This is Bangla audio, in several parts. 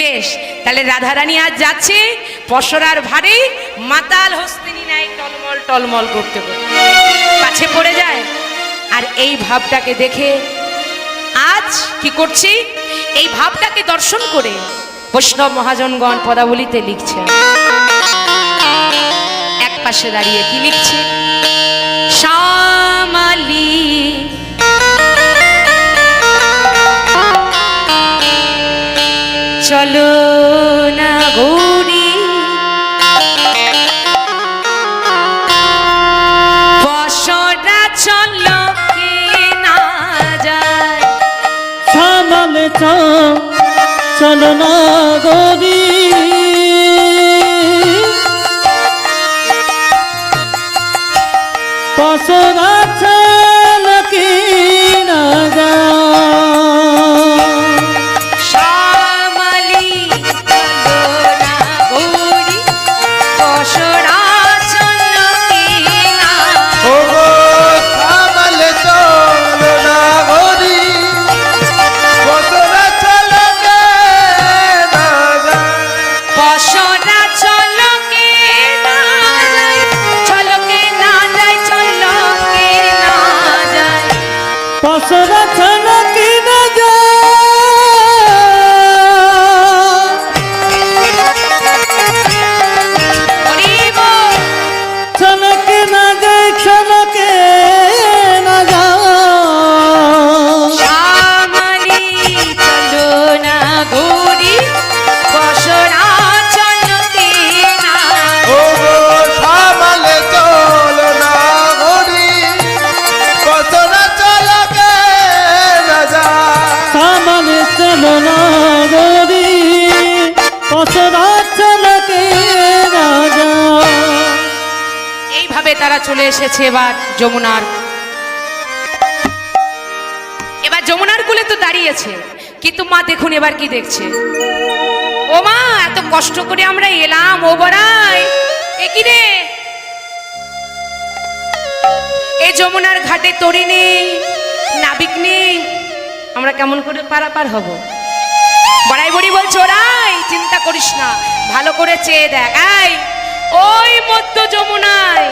বেশ, তাহলে রাধারানী আজ যাচ্ছে পসরার ভারে মাতাল হস্তিনী নাই টলমল টলমল করতে করতে কাছে পড়ে যায়। আর এই ভাবটাকে দেখে আজ কি করছি, এই ভাবটাকে দর্শন করে বৈষ্ণব মহাজনগণ পদাবলিতে লিখছে, এক পাশে দাঁড়িয়ে কি লিখছে, শ্যামালি চলো না গৌরী পসরা চলো কে না যায়, সামালে চলো না গরি পসরা চল কি না শ্যামালি চলো না গৌরী পসরা চলো কে না ও গো সামালে চলো না গরি পসরা চলো কে না যায়, পসরা চলো কে না যায়, চলো কে না যায়, চলো কে না যায়, পসরা চল কি না হরি বল। চল কি না যায়, চল কে না শ্যামালি চলো না গৌরী পসরা চলো কে না ও গো সামালে চলো না গরি পসরা চলো কে না যায়, সামালে চলো না গরি পসরা চল কে না এইভাবে তারা চলে এসেছে এবার যমুনার, এবার যমুনার কুলে তো দাঁড়িয়েছে, কিন্তু মা দেখুন এবার কি দেখছে, ও মা এত কষ্ট করে আমরা এলাম, ও বড়াই এ কি রে, এই যমুনার ঘাটে তরি নেই, নাবিক নেই, আমরা কেমন করে পারাপার হব। বড়াই বড়ি বলছে, ওরাই চিন্তা করিস না, ভালো করে চেয়ে দেখ, এই ওই মধ্য যমুনায়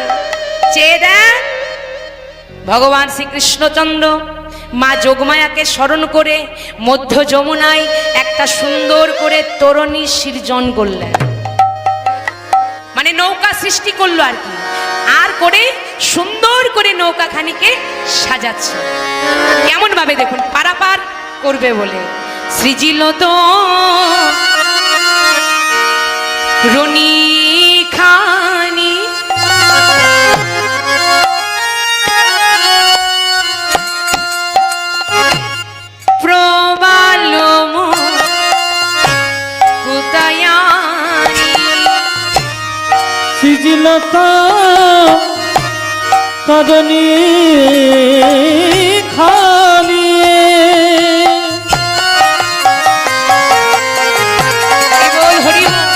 চেয়ে দেখ, ভগবান শ্রীকৃষ্ণচন্দ্র মা যোগমায়াকে স্মরণ করে মধ্য যমুনায় একটা সুন্দর করে তরণী সৃজন করলেন, মানে নৌকা সৃষ্টি করলো আর কি, আর করে সুন্দর করে নৌকাখানিকে সাজাচ্ছে, কেমন ভাবে দেখুন পারাপার করবে বলে, সৃজিল তো রনি খানি প্রবালম কুতায়ানি সিজিলতা তদনি খালিয়ে বল হরি বল।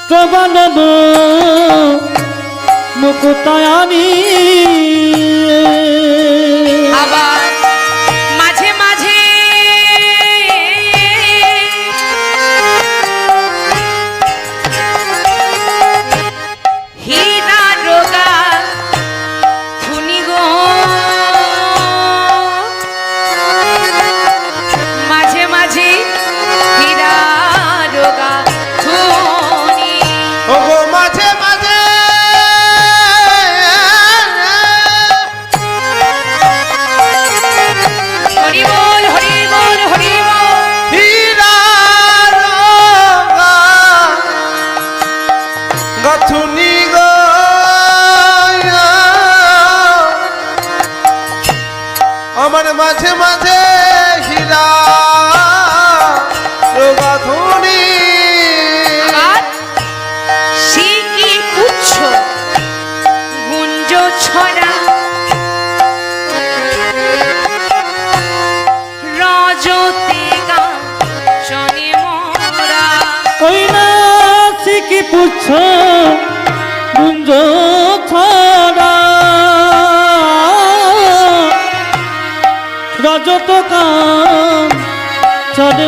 প্রবলব মুকুতায়ানি আবার মাঝে মাঝে হীরা রোগা ধুনি গো, মাঝে মাঝে হীরা রোগা ধুনি, ও গো মাঝে মাঝে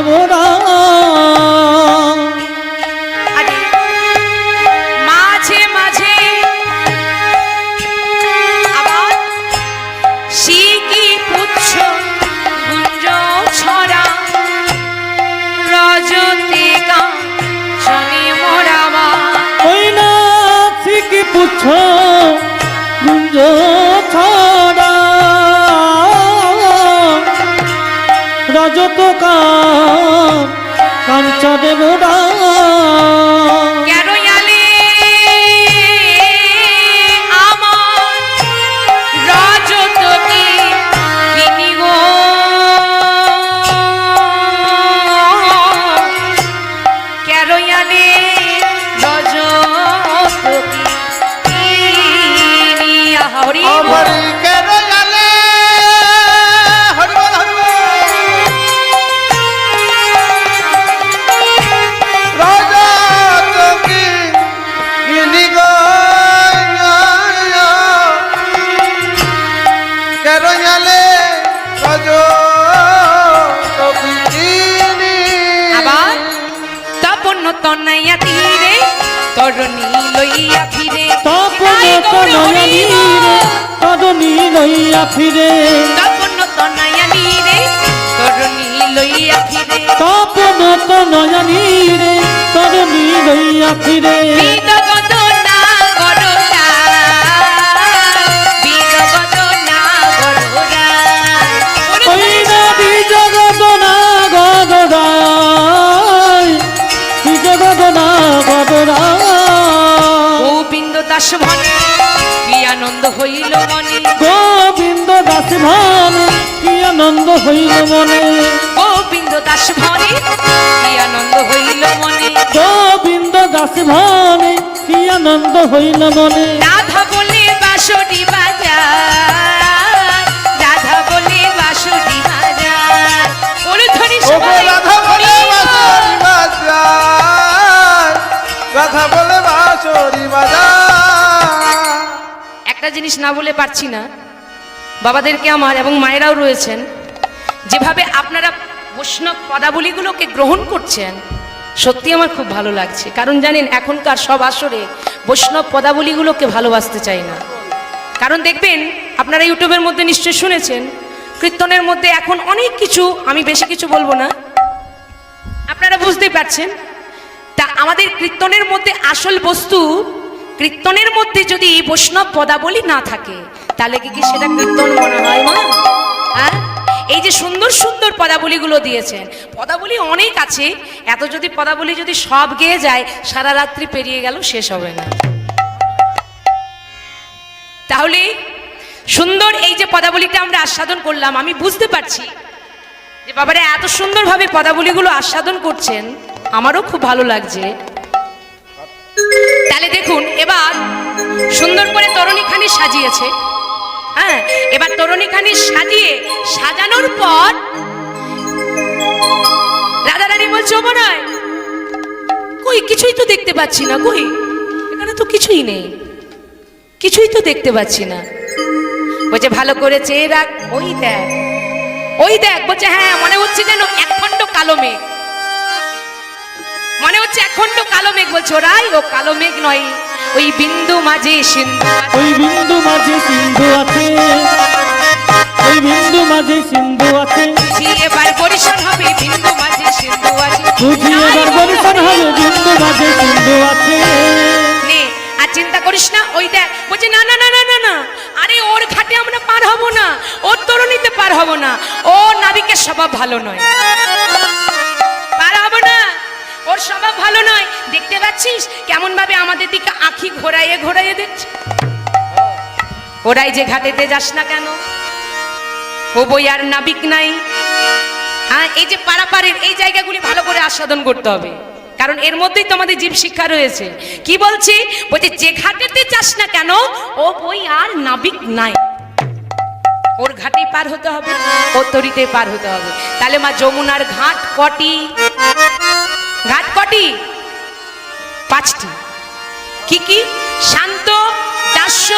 মোরা আরে মাঝে মাঝে আবার শিকি পুচ্ছ গুঞ্জ ছড়া রজতে গাছনি মোরাবা ওই না ঠিকই পুচ্ছ গুঞ্জ ছড়া রজত কাঞ্চনে মোরা কেরয়ালে আমার রজতকে কিনি গো কেরয়ালে রজতকে কিনি হরি আমার কেন জানে হরি বল হরি বল রাজা তোকে কিনি গো কেন জানে রাজা তোকে কিনি আবার তপন তনয়া তীরে তরুণী লইয়া ফিরে তপন তনয়া নীরে তরুণী লইয়া ফিরে তপন তনয়া নীরে তরুণী লইয়া ফিরে তপন তনয়া নীরে তরুণী লইয়া ফিরে বিদগত না গররা বিদগত না গররা ওই নদী জগত না গদরায় জগত না গদরায় গোবিন্দ দাস ভনে কি আনন্দ হইল মনে গোবিন্দ দাস ভানে কি আনন্দ হইল মনে গোবিন্দ দাস ভনে কি আনন্দ হইল মনে গোবিন্দ দাস ভানে কি আনন্দ হইল মনে রাধা বলে বাঁশরি বাজার রাধা বলে বাঁশরি বাজার ওরে ধরি ও গো রাধা বলে বাঁশরি বাজায় রাধা বলে বাঁশরি বাজায় একটা জিনিস না বলে পারছি না বাবাদেরকে আমার এবং মায়েরাও রয়েছেন যেভাবে আপনারা বৈষ্ণব পদাবলীগুলোকে গ্রহণ করছেন সত্যি আমার খুব ভালো লাগছে কারণ জানেন এখনকার সব আসরে বৈষ্ণব পদাবলীগুলোকে ভালোবাসতে চাই না কারণ দেখবেন আপনারা ইউটিউবের মধ্যে নিশ্চয়ই শুনেছেন কীর্তনের মধ্যে এখন অনেক কিছু আমি বেশি কিছু বলবো না আপনারা বুঝতেই পারছেন তা আমাদের কীর্তনের মধ্যে আসল বস্তু কীর্তনের মধ্যে যদি বৈষ্ণব পদাবলী না থাকে তাহলে কি সেটা কীর্তন মনে হয় মা হ্যাঁ এই যে সুন্দর সুন্দর পদাবলীগুলো দিয়েছেন পদাবলী অনেক আছে এত যদি পদাবলী যদি সব গেয়ে যায় সারা রাত্রি পেরিয়ে গেল শেষ হবে না তাহলে সুন্দর এই যে পদাবলীটা আমরা আস্বাদন করলাম আমি বুঝতে পারছি যে বাবারা এত সুন্দরভাবে পদাবলীগুলো আস্বাদন করছেন আমারও খুব ভালো লাগছে তাহলে দেখুন এবার সুন্দর করে তরুণীখানি সাজিয়েছে হ্যাঁ এবার তরুণীখানি সাজিয়ে সাজানোর পর রাধারানী বলছে ও মনে হয় কই কিছুই তো দেখতে পাচ্ছি না কই এখানে তো কিছুই নেই কিছুই তো দেখতে পাচ্ছি না বলছে ভালো করে চেয়ে রাখ ওই দেখ বলছে হ্যাঁ মনে হচ্ছে যেন একখণ্ড কালো মেঘ মনে হচ্ছে একখণ্ড কালো মেঘ বলছে ওরাই ও কালো মেঘ নয় ওই বিন্দু মাঝে সিন্ধু ওই বিন্দু মাঝে সিন্ধু আছে ওই বিন্দু মাঝে সিন্ধু আছে বুঝি এবার পরিশন হবে বিন্দু মাঝে সিন্ধু আছে বুঝি এবার বরিশান হবে বিন্দু মাঝে সিন্ধু আছে নে আর চিন্তা করিস না ওই দেখ বলছে না না না না না না আরে ওর ঘাটে আমরা পার হব না ওর তরুণীতে পার হব না ও নাবিকের স্বভাব ভালো নয় পার হব না ওর স্বভাব ভালো নয় দেখতে পাচ্ছিস কেমন ভাবে আমাদের দিকে আঁখি ঘোরাইয়ে ঘোরাইয়ে দেখছে ওরাই যে ঘাটেতে যাস না কেন ও বই আর নাবিক নাই হ্যাঁ এই যে পারাপারের এই জায়গাগুলি ভালো করে আস্বাদন করতে হবে কারণ এর মধ্যেই তো আমাদের জীব শিক্ষা রয়েছে কি বলছি বলছে যে ঘাটেতে যাস না কেন ও বই আর নাবিক নাই ওর ঘাটেই পার হতে হবে ওর তরিতে পার হতে হবে তাহলে মা যমুনার ঘাট কটি ঘাট কটি 5টি কি কি শান্ত দাস্য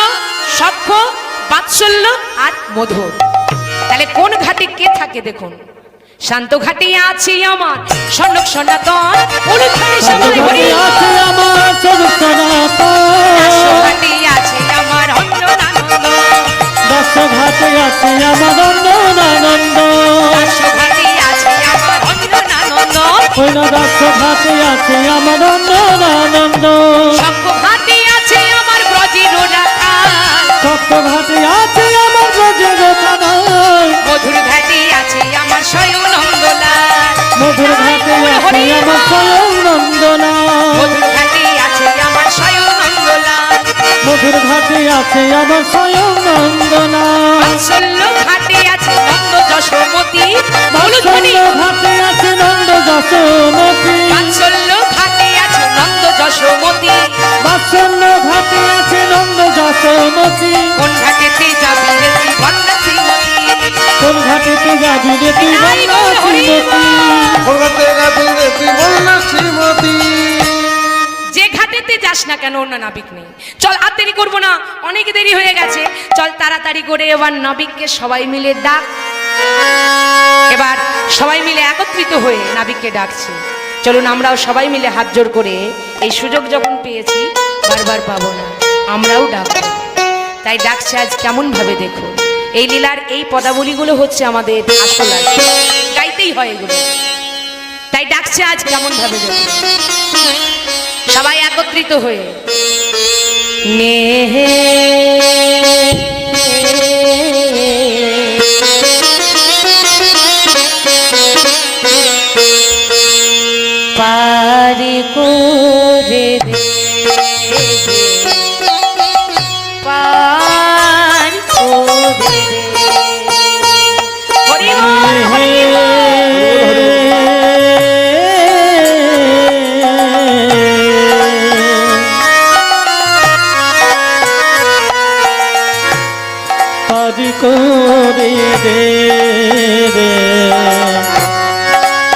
সখ্য বাৎসল্য আর মধুর তাহলে কোন ঘাটে কে থাকে দেখুন শান্ত ঘাটে আছে আমার সনক সনাতন উলুধ্বনি শান্ত সবাই ঘাটে হরি আছে আমার স্বরূপ সনাতন দাস ঘাটে আছে আমার অঞ্জনানন্দ দাস ঘাটে আছে আমার অঞ্জনানন্দ দাস ঘাটে আছে আমার অঞ্জনানন্দ ওই না দাস ঘাটে আছে আমার অঞ্জনানন্দ শঙ্খ ঘাটে আছে আমার ব্রজের রাখাল সপ্ত ঘাটে আছে আমার ব্রজের কানাই মধুর ঘাটে আছে আমার স্বয়ং নন্দলাল মধুর ঘাটে আছে আমার স্বয়ং নন্দনা মধুর ঘাটে আছে আমার স্বয়ং নন্দলাল মধুর ঘাটে আছে আমার স্বয়ং নন্দনা বাৎসল্য ঘাটে আছে নন্দ যশোমতি বাৎসল্য ঘাটে আছে নন্দ যশোমতি বাৎসল্য ঘাটে আছে নন্দ যশোমতি বাৎসল্য ঘাটে আছে নন্দ যশোমতি কোন ঘাটেতে যাবি রে তুই বন্যা শ্রীমতী কোন ঘাটেতে যাবি রে তুই বন্যা শ্রীমতী কলকাতা গাছে তুই বলনা শ্রীমতী যে ঘাটেতে যাস না কেন অন্য নাবিক নেই চল আর দেরি করবো না অনেক দেরি হয়ে গেছে চল তাড়াতাড়ি করে এবার নাবিককে সবাই মিলে ডাক এবার সবাই মিলে একত্রিত হয়ে নাবিককে ডাকছে চলুন আমরাও সবাই মিলে হাত জোড় করে এই সুযোগ যখন পেয়েছি বারবার পাবো না আমরাও ডাকবো তাই ডাকছে আজ কেমন ভাবে দেখো এই লীলার এই পদাবলীগুলো হচ্ছে আমাদের আসল আর কি। গাইতেই হয় এগুলো তাই ডাকছে আজ কেমন ভাবে দেখো সবাই একত্রিত হয়ে নেহে পারি করে দে পার করে দে হরি বল হরি বল পারি করে দে রে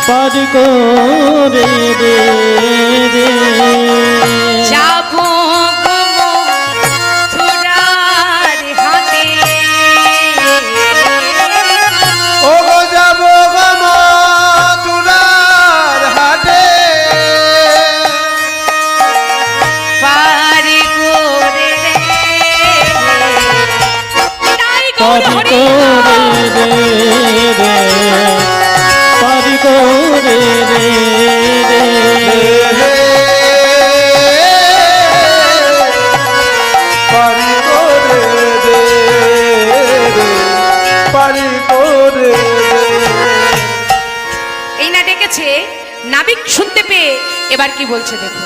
পারি করে দে রে যাবো গো মথুরার হাটে ও গো যাব গো মথুরার হাটে পারি করে রে তাই গৌর পারি হরি করে দে রে পারি করে দে রে পারি করে দে পারি করে দে এই না ডেকেছে নাবিক শুনতে পেয়ে এবার কি বলছে দেখো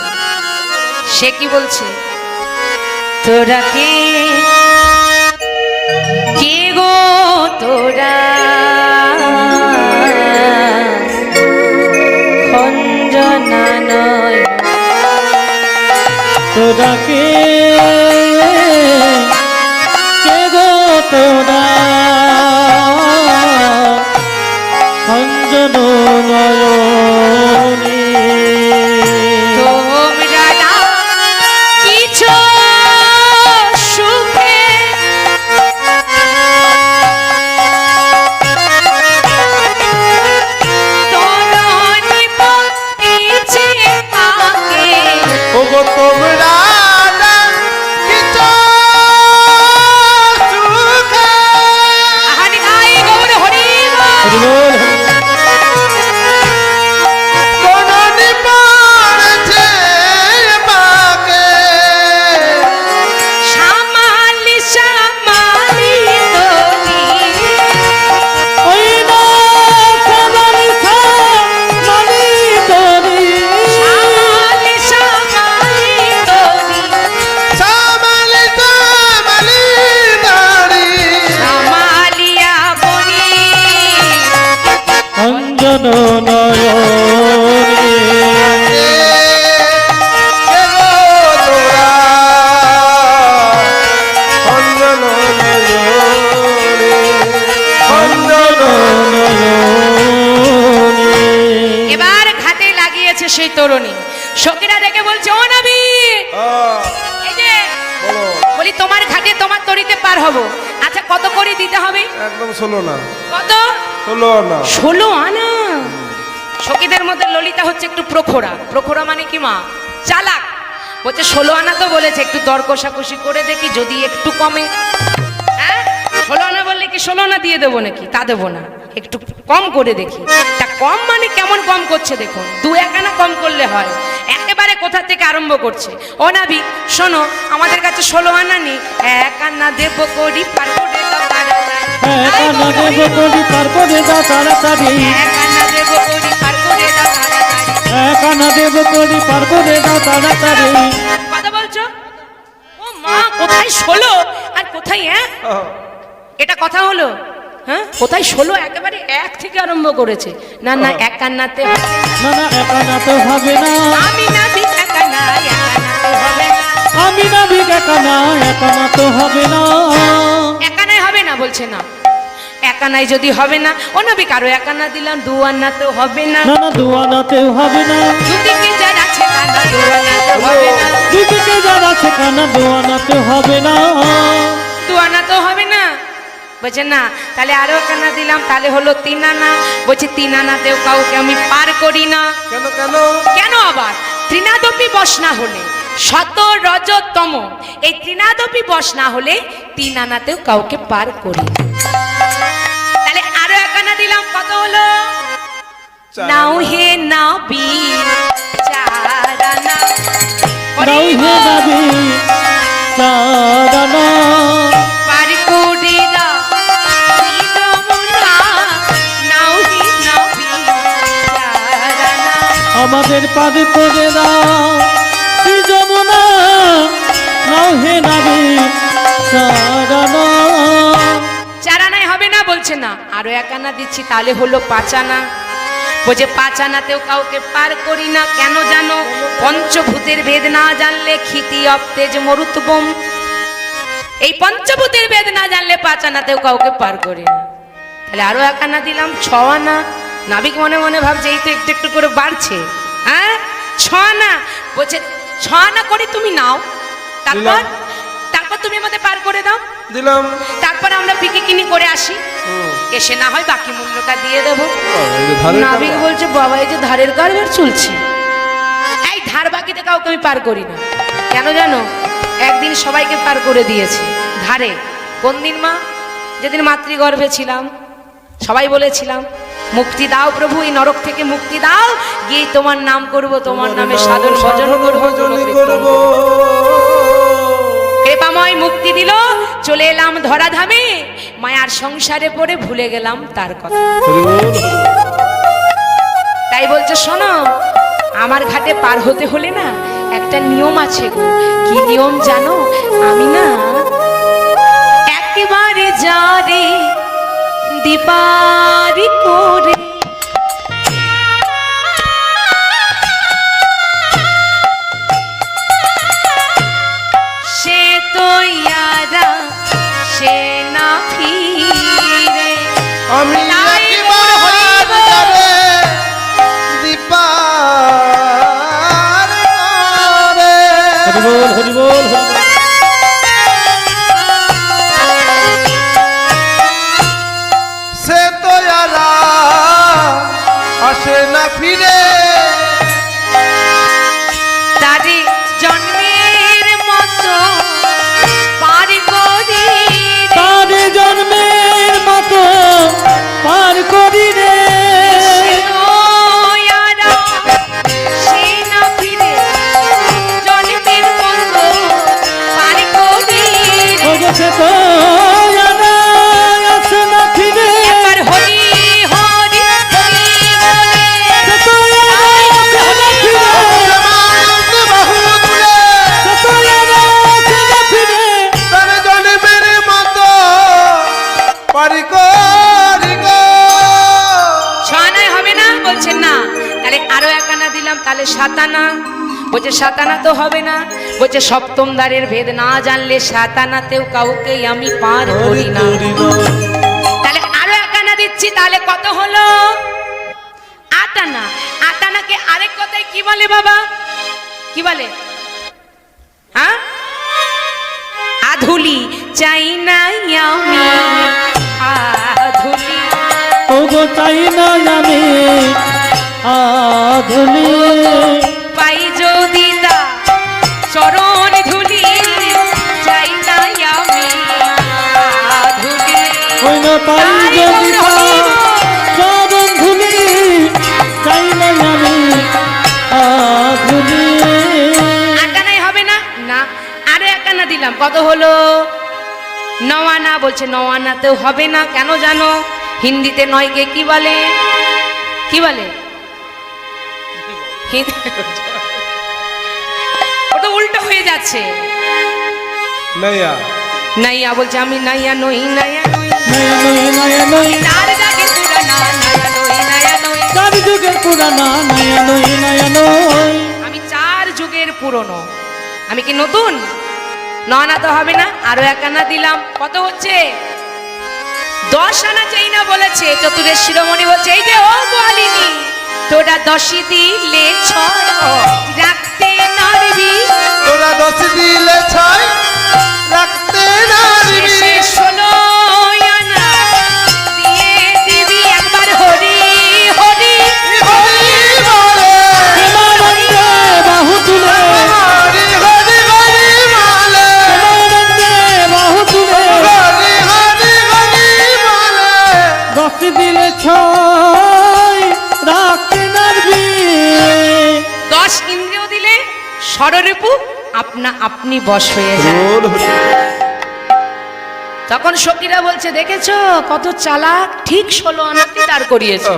সে কি বলছে তোরা কে কে গো তোরা খঞ্জনা নয় তোরা কে গো তোরা অঞ্জন নয়নে তোমরা না কিছু সুখে তরণী পথিছে আগে ও গো তোমরা না কিছু সুখে আহানি গাই গৌর হরি বল। কোননি পড়ছে বাকে সামালি সামালি তোরি ওই না সামালি সামালি তোরি সামালি সামালি তোরি সামালি সামালি দাড়ি সামালিয়া বনি অঞ্জন নয়নে কে গো তোরা অঞ্জন নয়নে অঞ্জন নয়নে এবার ঘাটে লাগিয়েছে সেই তরুণী সখীরা দেখে বলছে ও নবী এই যে বলো বলি বলছি তোমার ঘাটে তোমার তরিতে পার হব। আচ্ছা কত করে দিতে হবে? একদম 16 না, কত? 16 না। 16 আনা। সখীদের মধ্যে ললিতা হচ্ছে একটু প্রখরা। প্রখরা মানে কি মা? চালাক। বলছে 16 আনা তো বলেছে, একটু দর কষাকষি করে দেখি যদি একটু কমে। হ্যাঁ 16 আনা বললে কি 16 আনা দিয়ে দেবো নাকি? তা দেবো না, একটু কম করে দেখি। তা কম মানে কেমন কম করছে দেখুন, 2-1 আনা কম করলে হয়। একেবারে কোথা থেকে আরম্ভ করছে, ও নাবিক শোনো, আমাদের কাছে 16 আনা নেই, 1 আনা দেব করি পার করে দাও তাড়াতাড়ি। এক আনা দেব করি পার করে দাও তাড়াতাড়ি। 1 আনা দেব করি পার করে দাও তাড়াতাড়ি। এক আনা দেব করি পার করে দাও তাড়াতাড়ি। কথা বলছো? ও মা, কোথায় 16 আর কোথায় 1? এটা কথা হলো? হ্যাঁ কোথায় 16? একেবারে 1 থেকে আরম্ভ করেছে। না না 1 আনাতে হবে না না এক আনা তো হবে না। আমি না দিক 1 আনা, 1 আনাতে হবে না। আমি না বিক এক আনা, এক আনা তো হবে না। 1 আনায় হবে না বলছে না। 1 আনায় যদি হবে না, ও নবী কারো 1 আনা দিলাম, 2 আনাতেও হবে না। না না 2 আনাতেও হবে না। দুদিকে যার আছে কানা 2 আনাতেও হবে না। দুদিকে যার আছে কানা 2 আনাতেও হবে না। 2 আনাতেও হবে না বলছে না। তাহলে আরো 1 আনা দিলাম, তাহলে হলো 3 আনা। বলছে 3 আনাতেও কাউকে আমি পার করি না। কেন কেন? কেন আবার? ত্রিনাদপি বশ না হলে, শত রজতম, এই ত্রিনাদপি বশ না হলে 3 আনাতেও কাউকে পার করি না। তাহলে আরো 1 আনা দিলাম, কত হলো? নাও হে নাবি 4 আনা। নাও হে নাবি 4 আনা। পার করে দাও শ্রী যমুনা, নাও হে নাবি 4 আনা। আমাদের পার করে দাও শ্রী যমুনা, নাও হে নাবি 4 আনা। 4 আনায় হবে না বলছে না। আরো 1 আনা দিচ্ছি, তাহলে হলো 5 আনা। বলছে 5 আনাতেও কাউকে পার করি না। কেন জানো? পঞ্চভূতের ভেদ না জানলে ক্ষিতি অপ্তেজ মরুতবম। এই পঞ্চভূতের ভেদ না জানলে 5 আনাতেও কাউকে পার করি না। তাহলে আরো 1 আনা দিলাম, 6 আনা। নাবিক মনে মনে ভাবছে এই তো একটু একটু করে বাড়ছে। হ্যাঁ 6 আনা। বলছে 6 আনা করে তুমি নাও, তারপর তারপর তুমি আমাদের পার করে দাও। দিলাম। তারপর আমরা বিক্রি কিনি করে আসি, এসে না হয় বাকি মূল্যটা দিয়ে দেবো। এই যে ধারের নাবিক টাকা। বলছে বাবা এই যে ধারের কারবার চলছে, এই ধার বাকিতে কাউকে আমি পার করি না। কেন জানো? একদিন সবাইকে পার করে দিয়েছে ধারে। কোন দিন মা? যেদিন মাতৃগর্ভে ছিলাম। সবাই বলেছিলাম মুক্তি দাও প্রভু, এই নরক থেকে মুক্তি দাও, গিয়ে তোমার নাম করব, তোমার নামে সাধন ভজন করবো, করব। কৃপাময় মুক্তি দিল। চলে এলাম ধরাধামে, মায়ার সংসারে পড়ে ভুলে গেলাম তার কথা। তাই বলছে শোনো, আমার ঘাটে পার হতে হলে না একটা নিয়ম আছে গো। কি নিয়ম জানো? আমি না একেবারে যারে দীপারি করে সে তো ইয়ারা সে না ফিরে। আমি তাই একবার বলবো। যাবে দীপার ঘরে। হরি বল হরি বল হরি বল। সে তো ইয়ারা আসে না ফিরে। তারে জন্মের মতো পার করি রে। তার জন্মের মতো পার করি রে। সে তো ইয়ারা সে না ফিরে, জন্মের মতো পার করি রে। ওগোছে তো জানা আসে না ফিরে। একবার হরি হরি হরি বলে সে তো জানা আসে না ফিরে। জমানন্দ বাহু তুলে সে তো জানা আসে না ফিরে। তার জন্মের মতো পারি করি গো। 6 আনায় হবে না বলছেন না। তাহলে আরো 1 আনা দিলাম, তাহলে 7 আনা। বলছে 7 আনা তো হবে না। বলছে সপ্তম দ্বারের ভেদ না জানলে 7 আনাতেও কাউকে আমি পার করি না। তাহলে আরো 1 আনা দিচ্ছি, তাহলে কত হলো? 8 আনা। 8 আনাকে আরেক কথায় কি বলে বাবা? কি বলে? হ্যাঁ আধু ধুলি চাই না আমি ধুলি ওগো চাই না আমি আধুলি পাই যদি তা চরণ ধুলি চাই না আমি ধুলি ওই না পাই যদি চরণ ধুলি চাই না আমি আধুলি। আটানাই হবে না না আরে একানা দিলাম কত হলো নওয়ানা বলছে নওয়ানাতেও হবে না কেন জানো হিন্দিতে নয়কে কি বলে কি বলে ওটা উল্টো হয়ে যাচ্ছে নাইয়া নাইয়া বলছে আমি নাইয়া নই নাইয়া নই নয়া নয় নয়া নয় চার জাগের পুরানা নাইয়া নই নাইয়া নই চার যুগের পুরানা নয়া নয় নয়া নয়। আমি 4 যুগের পুরনো আমি কি নতুন নয়না তো হবে না আরো এক আনা দিলাম কত হচ্ছে 10 আনা চাই না বলেছে চতুরের শিরোমণি বলছে এই যে ও গোয়ালিনী তোরা 10 দিলে 6 রাখতে নারবি তোরা 10 দিলে 6 রাখতে নারবি শেষে 16 আনা দিয়ে দিবি একবার হরি হরি হরি বলে প্রেমানন্দে বাহু তুলে হরি হরি হরি বলে প্রেমানন্দে বাহু তুলে হরি হরি হরি বলে 10 দিলে 6 রাখতে নারবি। 10 ইন্দ্রিয় দিলে ষড়রিপু আপনি বশ হয়ে যায় রোল হরি তখন সখীরা বলছে দেখেছো কত চালাক ঠিক 16 আনাতে দাঁড় করিয়েছে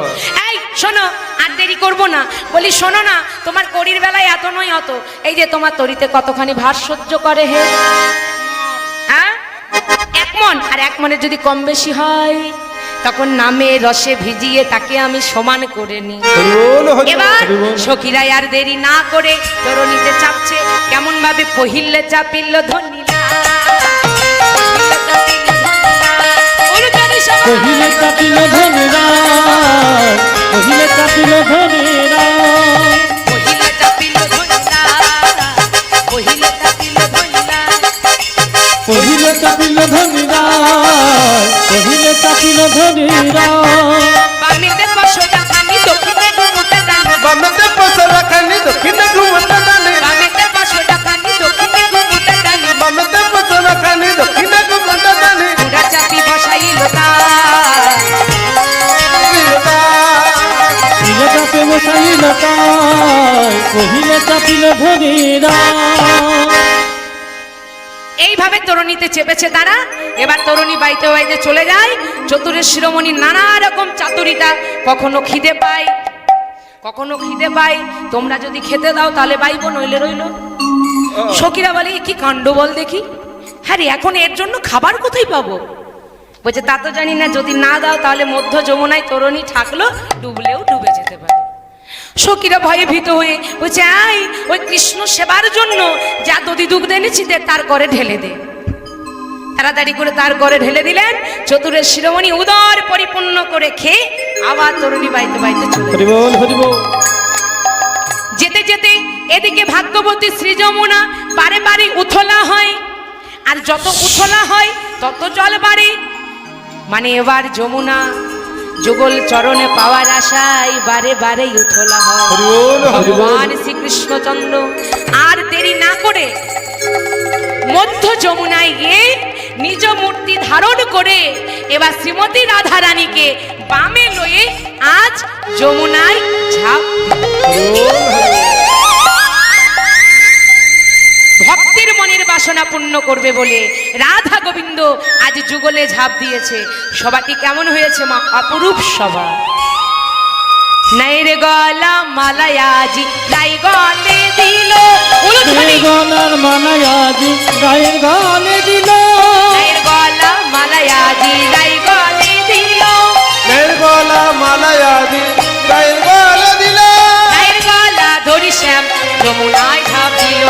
এই শোনো আর দেরি করবো না বলি শোনো না তোমার কড়ির বেলায় এত নয় অত এই যে তোমার তরিতে কতখানি ভার সহ্য করে হে হ্যাঁ 1 মণ আর 1 মণের যদি কম বেশি হয় তখন নামে রসে ভিজিয়ে তাকে আমি সমান করে নিই রোল হরি এবার সখীরা আর দেরি না করে তরুণীতে চাপছে কেমন ভাবে পহিলে চাপিল ধনিলা কহিলে চাপিল ধনেরা কহিলে চাপিল ধনেরা পহিলে চাপিল ধনিলা পহিলে চাপিল ধনিলা কহিলে চাপিল ধনেরা কহিলে চাপিল ধনেরা বামিতে 500 টাকা নি দক্ষিণে ঘুমতে দান বামতে পসরা খানি দক্ষিণে ঘুমতে দানি বামিতে 500 টাকা নি দক্ষিণে ঘুমতে দান বামতে পসরা খানি দক্ষিণে ঘুমতে দানি পুরা চাপি বসাইল তা কহিলে চাপে বসাইল তাই কহিলে চাপিল ধনেরা। এইভাবে তরুণীতে চেপেছে তারা এবার তরুণী বাইতে বাইতে চলে যায় চতুরের শিরোমণি নানা রকম চাতুরিটা কখনো খিদে পায় কখনো খিদে পায় তোমরা যদি খেতে দাও তাহলে বাইবো নইলে রইলো সখীরা বলে "এ কি কাণ্ড বল দেখি হ্যাঁ রে এখন এর জন্য খাবার কোথায় পাবো বলছে তা তো জানি না যদি না দাও তাহলে মধ্য যমুনায় তরুণী থাকলো ডুবলেও ডুবে যেতে পারে সখীরা ভয়ে ভীত হয়ে বলছে আই ওই কৃষ্ণ সেবার জন্য যা দধি দুগ্ধ এনেছি দে তার করে ঢেলে দে তাড়াতাড়ি করে তার করে ঢেলে দিলেন চতুরের শিরোমণি উদর পরিপূর্ণ করে খেয়ে আবার তরুণী বাইতে বাইতে চলে গেল। হরি বল হরি বল। যেতে যেতে এদিকে ভাগ্যবতী শ্রী যমুনা বারে বারে উথলা হয় আর যত উথলা হয় তত জল বাড়ে মানে এবার যমুনা যুগল চরণে পাওয়ার আশায় বারে বারে উথলা হয় হরি বল হরি বল ভগবান শ্রীকৃষ্ণচন্দ্র আর দেরি না করে মধ্য যমুনায় গিয়ে নিজ মূর্তি ধারণ করে এবার শ্রীমতী রাধারানীকে বামে লয়ে আজ যমুনায় ঝাঁপ ভক্তের মনের বাসনা পূর্ণ করবে বলে রাধা গোবিন্দ আজ যুগলে ঝাঁপ দিয়েছে সভাটি কেমন হয়েছে মা অপরূপ সভা নাইরে গলা মালায়াজি গাই গলে দিল উলুধ্বনি গলার মানায়াজি গায়ের গালে দিল নাইর গলা মালায়াজি গাই গলে দিল মের গলা মালায়াদি গায়ের গলা দিল নাইর গলা ধরি শ্যাম যমুনায় ঝাঁপ দিল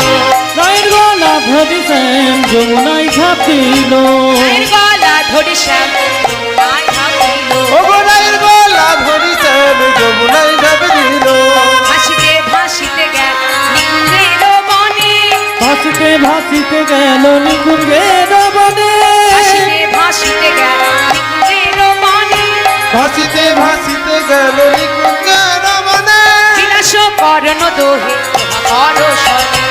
গায়ের গলা ধরি শ্যাম যমুনায় ঝাঁপ দিল নাইর গলা ধরি শ্যাম যমুনায় ঝাঁপ দিল ও গোড়াইয়ের গলা ধরিছে যমুনায় ঝাঁপ দিল ভাসিতে ভাসিতে গেল নিকুঞ্জের বনে ভাসিতে ভাসিতে ভাসিতে গেল নিকুঞ্জের বনে ভাসিতে ভাসিতে গেল নিকুঞ্জের বনে ভাসিতে ভাসিতে গেল নিকুঞ্জের বনে বিলাস করণ দোহে পরশনে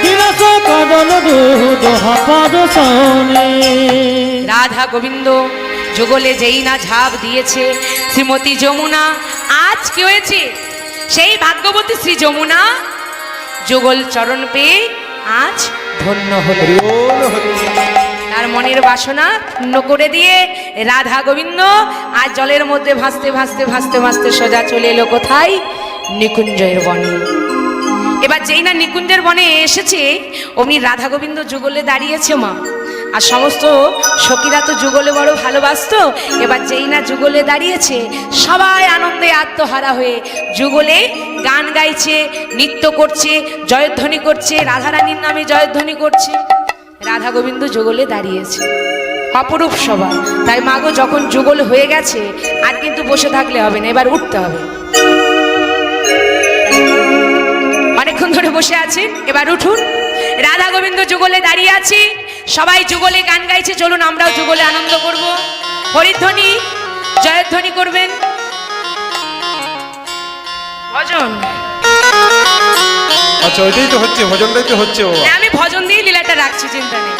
বিনাশ কদল দোহা পদশনে। রাধা গোবিন্দ যুগলে যেই না ঝাঁপ দিয়েছে শ্রীমতী যমুনা, আজ কি হয়েছে? সেই ভাগ্যবতী শ্রী যমুনা যুগল চরণ পেয়ে আজ ধন্য হল। হরিবোল হরিবোল। তার মনের বাসনা পূর্ণ করে দিয়ে রাধা গোবিন্দ আজ জলের মধ্যে ভাসতে ভাসতে ভাসতে ভাসতে সোজা চলে এলো কোথায়? নিকুঞ্জের বনে। এবার যেই না নিকুঞ্জের বনে এসেছে অমনি রাধা গোবিন্দ যুগলে দাঁড়িয়েছে মা, আর সমস্ত সখীরা তো যুগলে বড় ভালোবাসতো। এবার যেই না যুগলে দাঁড়িয়েছে সবাই আনন্দে আত্মহারা হয়ে যুগলে গান গাইছে, নৃত্য করছে, জয়ধ্বনি করছে, রাধারানীর নামে জয়ধ্বনি করছে। রাধা গোবিন্দ যুগলে দাঁড়িয়েছে, অপরূপ সভা। তাই মাগো যখন যুগল হয়ে গেছে আর কিন্তু বসে থাকলে হবে না, এবার উঠতে হবে। অনেকক্ষণ ধরে বসে আছেন, এবার উঠুন। রাধা গোবিন্দ যুগলে দাঁড়িয়ে আছি, সবাই যুগলে গান গাইছে, চলুন আমরাও যুগলে আনন্দ করব। হরিধ্বনি জয়ধ্বনি করবেন, ভজন। আচ্ছা ওইটাই তো হচ্ছে, ভজনটাই তো হচ্ছে বাবা। আমি ভজন দিয়ে লীলাটা রাখছি, চিন্তা নেই।